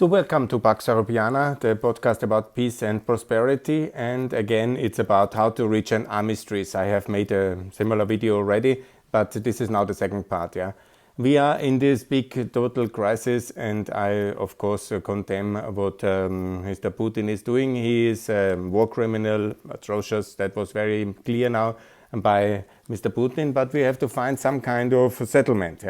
So welcome to Pax Europiana, the podcast about peace and prosperity. And again, it's about how to reach an armistice. I have made a similar video already, but this is now the second part. We are in this big total crisis, and I, of course, condemn what Mr. Putin is doing. He is a war criminal, atrocious. That was very clear now by Mr. Putin, but we have to find some kind of settlement.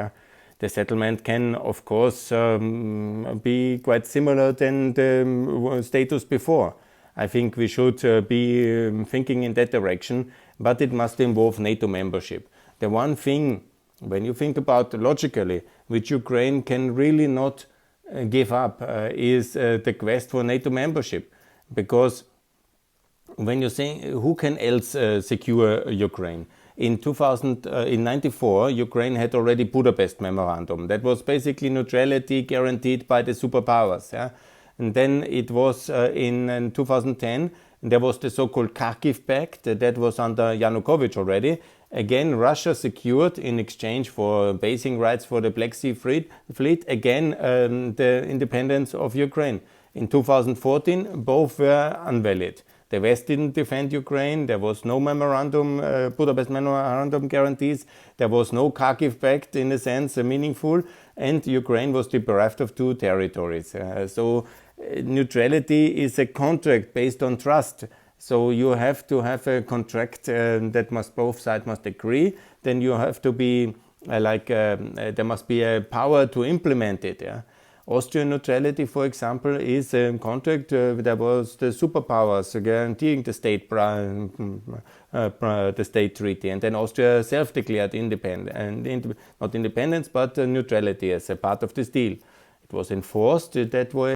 The settlement can, of course, be quite similar than the status before. I think we should be thinking in that direction, but it must involve NATO membership. The one thing, when you think about logically, which Ukraine can really not give up is the quest for NATO membership. Because when you say who can else secure Ukraine? In 1994, Ukraine had already Budapest Memorandum. That was basically neutrality guaranteed by the superpowers. And then it was in 2010, there was the so-called Kharkiv Pact that was under Yanukovych already. Again, Russia secured in exchange for basing rights for the Black Sea fleet, again the independence of Ukraine. In 2014, both were invalid. The West didn't defend Ukraine. There was no memorandum, Budapest memorandum guarantees. There was no Kharkiv Pact in a sense meaningful, and Ukraine was deprived of two territories. So neutrality is a contract based on trust. So you have to have a contract that both sides must agree. Then you have to be there must be a power to implement it. Austrian neutrality, for example, is a contract. There was the superpowers guaranteeing the state treaty, and then Austria self-declared not independence, but neutrality as a part of this deal. It was enforced that way.